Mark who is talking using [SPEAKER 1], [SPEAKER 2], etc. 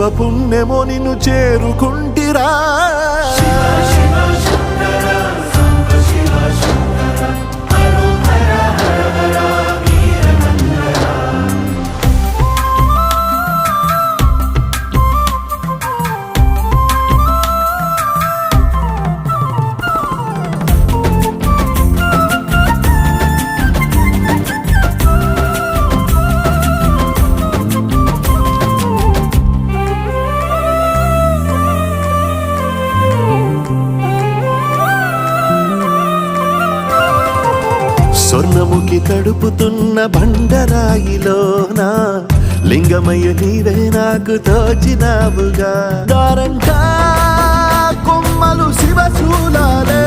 [SPEAKER 1] పుణ్యమో నిన్ను చేరుకుంటిరా స్వర్ణముఖి తడుపుతున్న బండరాయిలోనా లింగమయ్య నీవే నాకు తోచినావుగా దారంటా కొమ్మలు శివశూలాలే